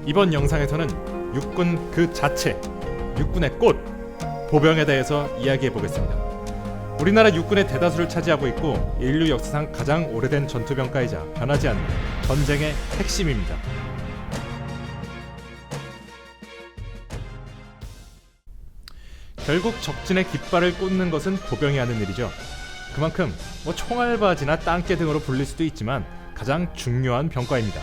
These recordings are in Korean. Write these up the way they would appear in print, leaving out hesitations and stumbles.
이번 영상에서는 육군 그 자체, 육군의 꽃, 보병에 대해서 이야기해 보겠습니다. 우리나라 육군의 대다수를 차지하고 있고 인류 역사상 가장 오래된 전투병가이자 변하지 않는 전쟁의 핵심입니다. 결국 적진의 깃발을 꽂는 것은 보병이 하는 일이죠. 그만큼 총알바지나 땅개 등으로 불릴 수도 있지만 가장 중요한 병과입니다.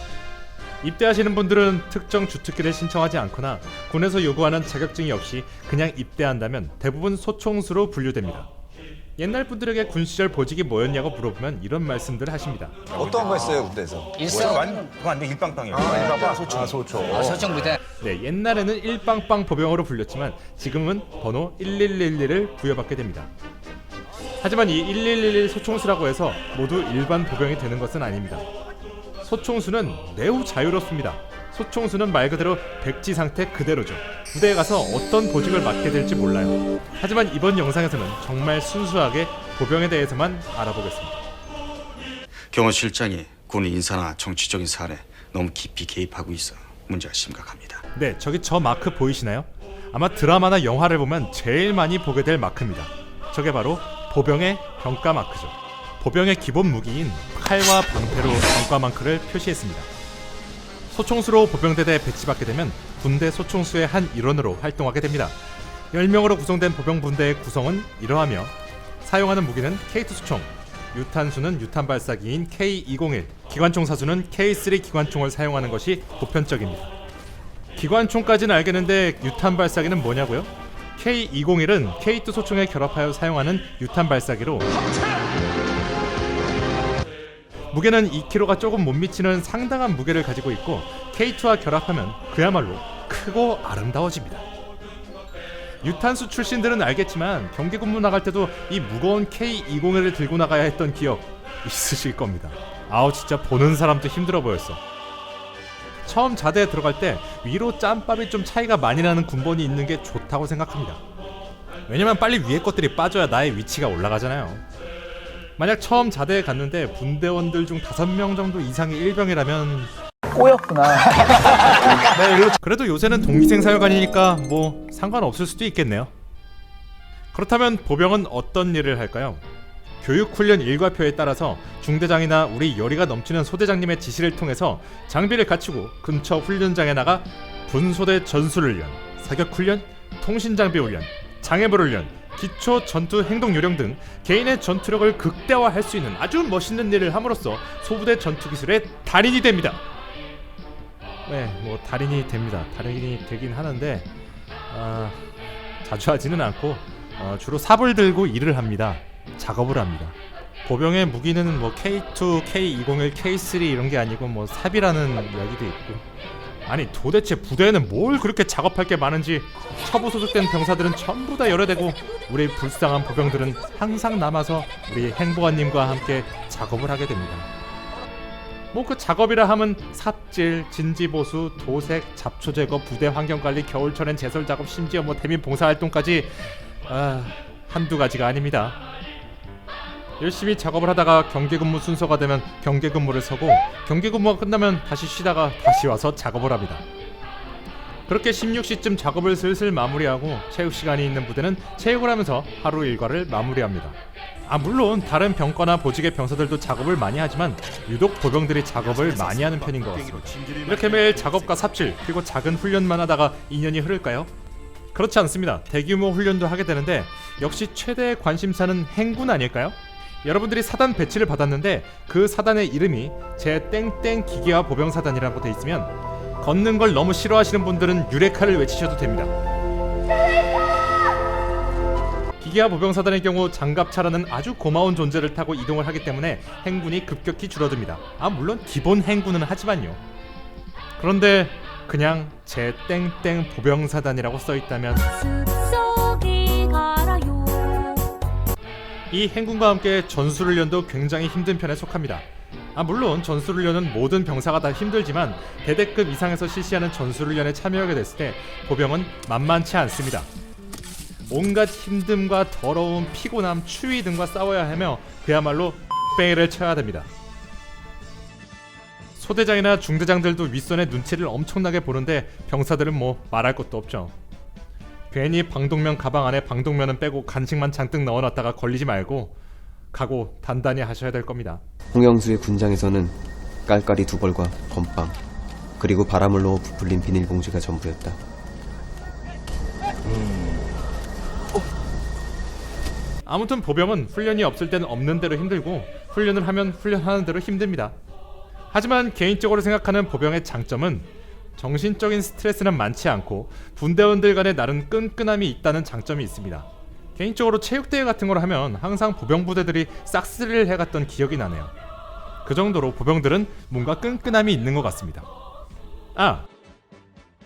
입대하시는 분들은 특정 주특기를 신청하지 않거나 군에서 요구하는 자격증이 없이 그냥 입대한다면 대부분 소총수로 분류됩니다. 옛날 분들에게 군 시절 보직이 뭐였냐고 물어보면 이런 말씀들을 하십니다. 어떤 거 했어요 그때서? 그거 완전 일빵빵이에요. 일빵빵? 소총. 소총. 소총 부대. 네, 옛날에는 일빵빵 보병으로 불렸지만 지금은 번호 1111을 부여받게 됩니다. 하지만 이 1111 소총수라고 해서 모두 일반 보병이 되는 것은 아닙니다. 소총수는 매우 자유롭습니다. 소총수는 말 그대로 백지 상태 그대로죠. 부대에 가서 어떤 보직을 맡게 될지 몰라요. 하지만 이번 영상에서는 정말 순수하게 보병에 대해서만 알아보겠습니다. 경호실장이 군 인사나 정치적인 사안에 너무 깊이 개입하고 있어 문제가 심각합니다. 네, 저기 저 마크 보이시나요? 아마 드라마나 영화를 보면 제일 많이 보게 될 마크입니다. 저게 바로 보병의 병가 마크죠. 보병의 기본 무기인 칼과 방패로 병가 마크를 표시했습니다. 소총수로 보병대대에 배치받게 되면 군대 소총수의 한 일원으로 활동하게 됩니다. 10명으로 구성된 보병분대의 구성은 이러하며 사용하는 무기는 K2 수총, 유탄수는 유탄 발사기인 K201, 기관총 사수는 K3 기관총을 사용하는 것이 보편적입니다. 기관총까지는 알겠는데 유탄 발사기는 뭐냐고요? K201은 K2 소총에 결합하여 사용하는 유탄 발사기로 무게는 2kg가 조금 못 미치는 상당한 무게를 가지고 있고 K2와 결합하면 그야말로 크고 아름다워집니다. 유탄수 출신들은 알겠지만 경기 근무 나갈 때도 이 무거운 K201을 들고 나가야 했던 기억 있으실 겁니다. 아우 진짜 보는 사람도 힘들어 보였어. 처음 자대에 들어갈 때 위로 짬밥이 좀 차이가 많이 나는 군번이 있는 게 좋다고 생각합니다. 왜냐면 빨리 위에 것들이 빠져야 나의 위치가 올라가잖아요. 만약 처음 자대에 갔는데 분대원들 중 5명 정도 이상이 일병이라면 꼬였구나. 그래도 요새는 동기생 사역관이니까 뭐 상관없을 수도 있겠네요. 그렇다면 보병은 어떤 일을 할까요? 교육훈련 일과표에 따라서 중대장이나 우리 열의가 넘치는 소대장님의 지시를 통해서 장비를 갖추고 근처 훈련장에 나가 분소대 전술훈련, 사격훈련, 통신장비훈련, 장애물훈련, 기초 전투 행동 요령 등 개인의 전투력을 극대화할 수 있는 아주 멋있는 일을 함으로써 소부대 전투 기술의 달인이 됩니다. 네, 뭐 달인이 됩니다. 달인이 되긴 하는데 자주 하지는 않고 주로 삽을 들고 일을 합니다. 작업을 합니다. 보병의 무기는 뭐 K2, K201, K3 이런 게 아니고 뭐 삽이라는 이야기도 있고. 아니 도대체 부대에는 뭘 그렇게 작업할 게 많은지 처부 소속된 병사들은 전부 다 열애되고 우리 불쌍한 보병들은 항상 남아서 우리 행보관님과 함께 작업을 하게 됩니다. 뭐 그 작업이라 하면 삽질, 진지보수, 도색, 잡초 제거, 부대 환경관리, 겨울철엔 제설 작업, 심지어 뭐 대민 봉사활동까지 한두 가지가 아닙니다. 열심히 작업을 하다가 경계근무 순서가 되면 경계근무를 서고 경계근무가 끝나면 다시 쉬다가 다시 와서 작업을 합니다. 그렇게 16시쯤 작업을 슬슬 마무리하고 체육시간이 있는 부대는 체육을 하면서 하루 일과를 마무리합니다. 물론 다른 병과나 보직의 병사들도 작업을 많이 하지만 유독 보병들이 작업을 많이 하는 편인 것 같습니다. 이렇게 매일 작업과 삽질 그리고 작은 훈련만 하다가 2년이 흐를까요? 그렇지 않습니다. 대규모 훈련도 하게 되는데 역시 최대의 관심사는 행군 아닐까요? 여러분들이 사단 배치를 받았는데 그 사단의 이름이 제 땡땡 기계화 보병사단이라고 돼 있으면 걷는 걸 너무 싫어하시는 분들은 유레카를 외치셔도 됩니다. 기계화 보병사단의 경우 장갑차라는 아주 고마운 존재를 타고 이동을 하기 때문에 행군이 급격히 줄어듭니다. 물론 기본 행군은 하지만요. 그런데 그냥 제 땡땡 보병사단이라고 써있다면 이 행군과 함께 전술훈련도 굉장히 힘든 편에 속합니다. 물론 전술훈련은 모든 병사가 다 힘들지만 대대급 이상에서 실시하는 전술훈련에 참여하게 됐을 때 보병은 만만치 않습니다. 온갖 힘듦과 더러움, 피곤함, 추위 등과 싸워야 하며 그야말로 뺑이를 쳐야 됩니다. 소대장이나 중대장들도 윗선의 눈치를 엄청나게 보는데 병사들은 뭐 말할 것도 없죠. 괜히 방독면 가방 안에 방독면은 빼고 간식만 잔뜩 넣어놨다가 걸리지 말고 각오 단단히 하셔야 될 겁니다. 홍영수의 군장에서는 깔깔이 2벌과 건빵 그리고 바람을 넣어 부풀린 비닐봉지가 전부였다. 아무튼 보병은 훈련이 없을 땐 없는 대로 힘들고 훈련을 하면 훈련하는 대로 힘듭니다. 하지만 개인적으로 생각하는 보병의 장점은 정신적인 스트레스는 많지 않고 분대원들 간에 나름 끈끈함이 있다는 장점이 있습니다. 개인적으로 체육대회 같은 걸 하면 항상 보병 부대들이 싹쓸이를 해갔던 기억이 나네요. 그 정도로 보병들은 뭔가 끈끈함이 있는 것 같습니다. 아!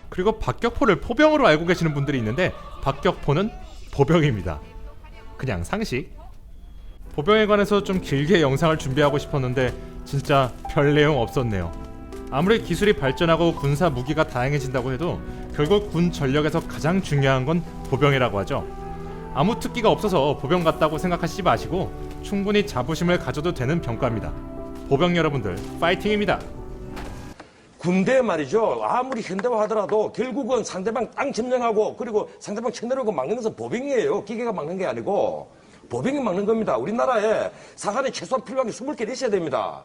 그리고 박격포를 포병으로 알고 계시는 분들이 있는데 박격포는 보병입니다. 그냥 상식. 보병에 관해서 좀 길게 영상을 준비하고 싶었는데 진짜 별 내용 없었네요. 아무리 기술이 발전하고 군사 무기가 다양해진다고 해도 결국 군 전력에서 가장 중요한 건 보병이라고 하죠. 아무 특기가 없어서 보병 같다고 생각하시지 마시고 충분히 자부심을 가져도 되는 병과입니다. 보병 여러분들 파이팅입니다. 군대 말이죠. 아무리 현대화하더라도 결국은 상대방 땅 점령하고 그리고 상대방 쳐내려고 막는 것은 보병이에요. 기계가 막는 게 아니고 보병이 막는 겁니다. 우리나라에 사관에 최소한 필요한 게 20개 있어야 됩니다.